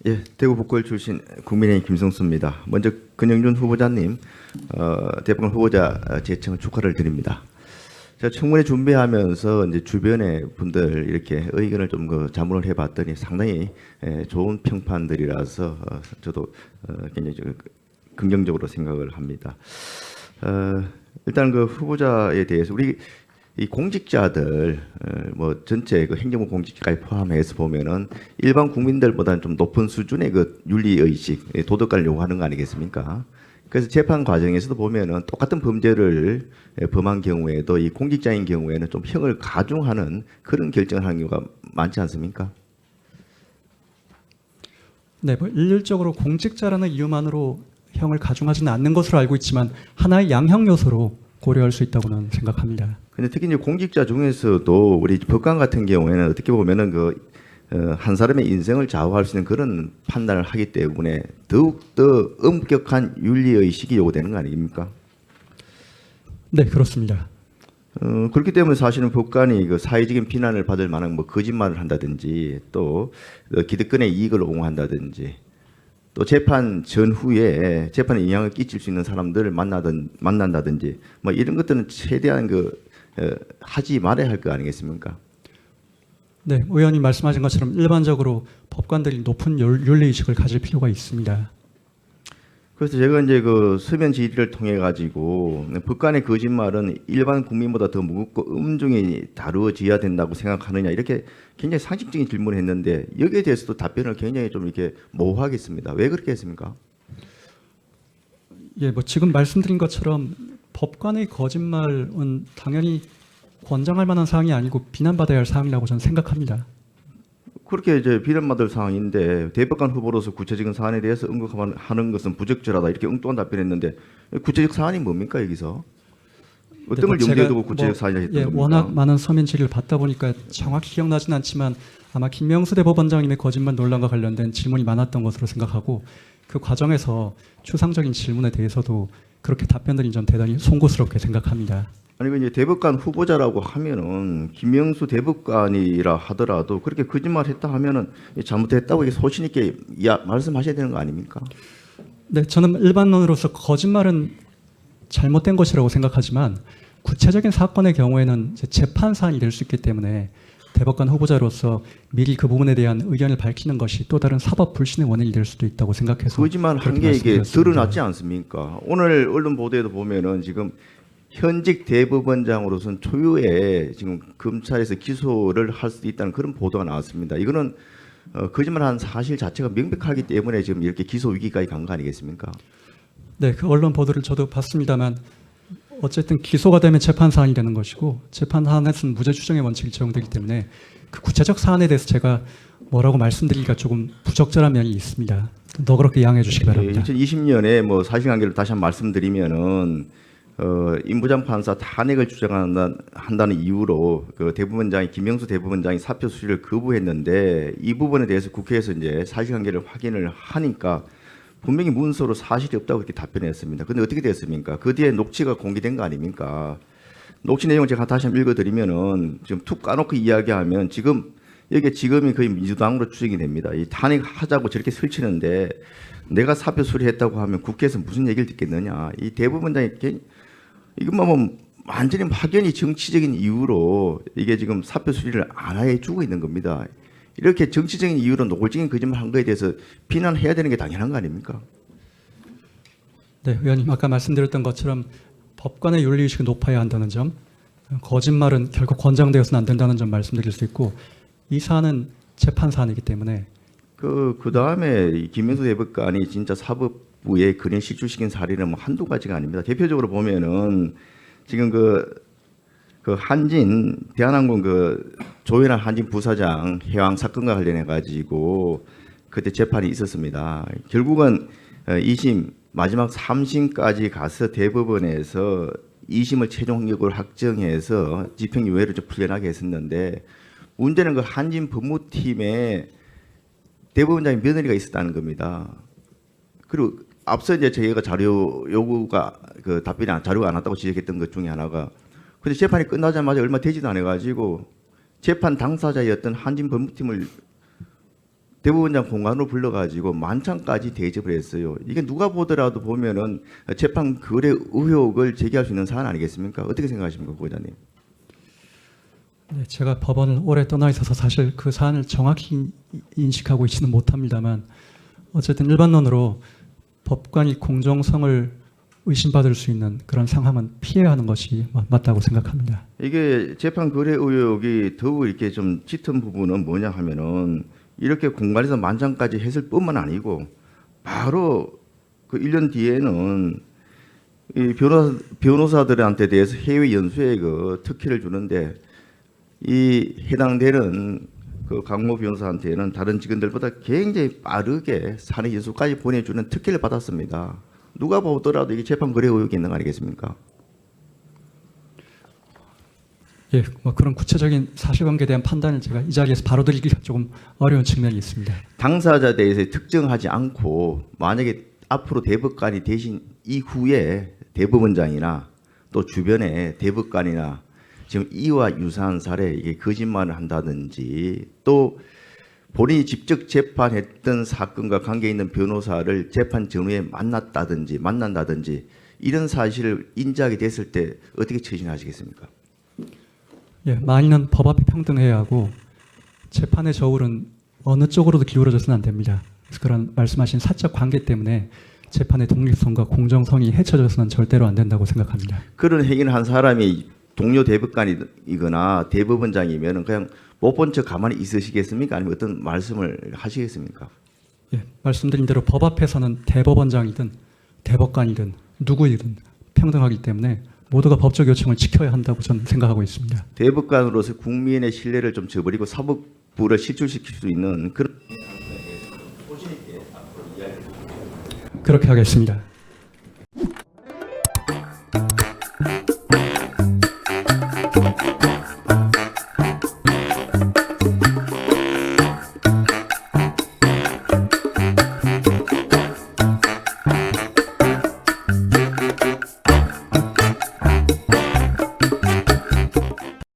예, 대구 북구을 출신 국민의힘 김성수입니다. 먼저 근영준 후보자님, 대법관 후보자 제청을 축하를 드립니다. 제가 청문회 준비하면서 이제 주변의 분들 이렇게 의견을 좀 자문을 해봤더니 상당히 좋은 평판들이라서 저도 굉장히 긍정적으로 생각을 합니다. 일단 그 후보자에 대해서 우리 이 공직자들 뭐 전체 그 행정부 공직자까지 포함해서 보면은 일반 국민들보다는 좀 높은 수준의 그 윤리 의식, 도덕관을 요구하는 거 아니겠습니까? 그래서 재판 과정에서도 보면은 똑같은 범죄를 범한 경우에도 이 공직자인 경우에는 좀 형을 가중하는 그런 결정을 하는 경우가 많지 않습니까? 네, 뭐 일률적으로 공직자라는 이유만으로 형을 가중하지는 않는 것으로 알고 있지만 하나의 양형 요소로 고려할 수 있다고는 생각합니다. 근데 특히 이제 공직자 중에서도 우리 법관 같은 경우에는 어떻게 보면은 한 사람의 인생을 좌우할 수 있는 그런 판단을 하기 때문에 더욱더 엄격한 윤리의식이 요구되는 거 아닙니까? 네, 그렇습니다. 그렇기 때문에 사실은 법관이 그 사회적인 비난을 받을 만한 뭐 거짓말을 한다든지 또 기득권의 이익을 옹호한다든지 또 재판 전후에 재판에 영향을 끼칠 수 있는 사람들을 만난다든지 뭐 이런 것들은 최대한 하지 말아야 할 거 아니겠습니까? 네, 의원님 말씀하신 것처럼 일반적으로 법관들이 높은 윤리의식을 가질 필요가 있습니다. 그래서 제가 이제 그 서면 질의를 통해 가지고 법관의 거짓말은 일반 국민보다 더 무겁고 엄중히 다루어져야 된다고 생각하느냐 이렇게 굉장히 상식적인 질문을 했는데 여기에 대해서도 답변을 굉장히 좀 이렇게 모호하겠습니다. 왜 그렇게 했습니까? 예, 뭐 지금 말씀드린 것처럼 법관의 거짓말은 당연히 권장할 만한 사항이 아니고 비난받아야 할 사항이라고 저는 생각합니다. 그렇게 이제 비난받을 상황인데 대법관 후보로서 구체적인 사안에 대해서 언급하는 것은 부적절하다 이렇게 엉뚱한 답변했는데 구체적 사안이 뭡니까 여기서? 어떤 걸 염두에 두고 구체적 사안이라 했던 겁니까? 워낙 많은 서면 질의를 받다 보니까 정확히 기억나진 않지만 아마 김명수 대법원장님의 거짓말 논란과 관련된 질문이 많았던 것으로 생각하고 그 과정에서 추상적인 질문에 대해서도 그렇게 답변드린 점 대단히 송구스럽게 생각합니다. 아니 그 이제 대법관 후보자라고 하면은 김명수 대법관이라 하더라도 그렇게 거짓말했다 하면은 잘못했다고 이렇게 소신 있게 말씀하셔야 되는 거 아닙니까? 네, 저는 일반론으로서 거짓말은 잘못된 것이라고 생각하지만 구체적인 사건의 경우에는 이제 재판 사안이 될 수 있기 때문에 대법관 후보자로서 미리 그 부분에 대한 의견을 밝히는 것이 또 다른 사법 불신의 원인이 될 수도 있다고 생각해서 거짓말 한 게 이게 드러났지 않습니까? 오늘 언론 보도에도 보면은 지금 현직 대법원장으로서는 초유의 지금 검찰에서 기소를 할 수도 있다는 그런 보도가 나왔습니다. 이거는 거짓말한 사실 자체가 명백하기 때문에 지금 이렇게 기소 위기까지 간 거 아니겠습니까? 네, 그 언론 보도를 저도 봤습니다만 어쨌든 기소가 되면 재판 사안이 되는 것이고 재판 사안에서는 무죄 추정의 원칙이 적용되기 때문에 그 구체적 사안에 대해서 제가 뭐라고 말씀드리기가 조금 부적절한 면이 있습니다. 너그럽게 양해해 주시기 바랍니다. 2020년에 뭐 사실관계를 다시 한번 말씀드리면은 임부장 판사 탄핵을 주장한다는 이유로 그 대법원장이 김명수 대법원장이 사표 수리를 거부했는데 이 부분에 대해서 국회에서 이제 사실관계를 확인을 하니까 분명히 문서로 사실이 없다고 이렇게 답변했습니다. 그런데 어떻게 됐습니까? 그 뒤에 녹취가 공개된 거 아닙니까? 녹취 내용을 제가 다시 한번 읽어드리면은 지금 툭 까놓고 이야기하면 지금 여기 지금이 거의 민주당으로 추정이 됩니다. 이 탄핵하자고 저렇게 설치는데 내가 사표 수리했다고 하면 국회에서 무슨 얘기를 듣겠느냐? 이 대법원장이 이것만 보면 완전히 막연히 정치적인 이유로 이게 지금 사표 수리를 안 해주고 있는 겁니다. 이렇게 정치적인 이유로 노골적인 거짓말한 거에 대해서 비난해야 되는 게 당연한 거 아닙니까? 네, 의원님 아까 말씀드렸던 것처럼 법관의 윤리의식이 높아야 한다는 점, 거짓말은 결코 권장되어서는 안 된다는 점 말씀드릴 수 있고 이 사안은 재판 사안이기 때문에 그 다음에 김명수 대법관이 진짜 사법부에 그냥 실추시킨 사례는 뭐 한두 가지가 아닙니다. 대표적으로 보면은 지금 그 한진 대한항공 조현한 한진 부사장 해왕 사건과 관련해 가지고 그때 재판이 있었습니다. 결국은 2심 마지막 3심까지 가서 대법원에서 2심을 최종 합격을 확정해서 집행유예를 좀 풀려나게 했었는데 문제는 그 한진 법무팀에 대법원장의 며느리가 있었다는 겁니다. 그리고 앞서 이제 저희가 자료 요구가 자료가 안 왔다고 지적했던 것 중에 하나가 근데 재판이 끝나자마자 얼마 되지도 않아가지고 재판 당사자였던 한진 법무팀을 대법원장 공간으로 불러가지고 만찬까지 대접을 했어요. 이게 누가 보더라도 보면은 재판 거래 의혹을 제기할 수 있는 사안 아니겠습니까? 어떻게 생각하십니까, 후보자님? 네, 제가 법원을 오래 떠나 있어서 사실 그 사안을 정확히 인식하고 있지는 못합니다만 어쨌든 일반론으로 법관이 공정성을 의심받을 수 있는 그런 상황은 피해야 하는 것이 맞다고 생각합니다. 이게 재판 거래 의혹이 더욱 이렇게 좀 짙은 부분은 뭐냐 하면은 이렇게 공간에서 만찬까지 했을 뿐만 아니고 바로 그 1년 뒤에는 이 변호사들한테 대해서 해외 연수에 그 특혜를 주는데 이 해당되는 그 강모 변호사한테는 다른 직원들보다 굉장히 빠르게 산의 연수까지 보내주는 특혜를 받았습니다. 누가 보더라도 이게 재판 거래 의혹이 있는 거 아니겠습니까? 예, 뭐 그런 구체적인 사실관계에 대한 판단을 제가 이 자리에서 바로 드리기가 조금 어려운 측면이 있습니다. 당사자에 대해서 특정하지 않고 만약에 앞으로 대법관이 되신 이후에 대법원장이나 또 주변에 대법관이나 지금 이와 유사한 사례 이게 거짓말을 한다든지 또 본인이 직접 재판했던 사건과 관계 있는 변호사를 재판 전후에 만난다든지 이런 사실을 인지하게 됐을 때 어떻게 처신하시겠습니까? 예, 만인은 법 앞에 평등해야 하고 재판의 저울은 어느 쪽으로도 기울어져서는 안 됩니다. 그래서 그런 말씀하신 사적 관계 때문에 재판의 독립성과 공정성이 해쳐져서는 절대로 안 된다고 생각합니다. 그런 행위를 한 사람이 동료 대법관이거나 대법원장이면 그냥 못 본 척 가만히 있으시겠습니까? 아니면 어떤 말씀을 하시겠습니까? 예, 말씀드린 대로 법 앞에서는 대법원장이든 대법관이든 누구이든 평등하기 때문에 모두가 법적 요청을 지켜야 한다고 저는 생각하고 있습니다. 대법관으로서 국민의 신뢰를 좀 저버리고 사법부를 실출시킬 수 있는 그런 그렇게 하겠습니다.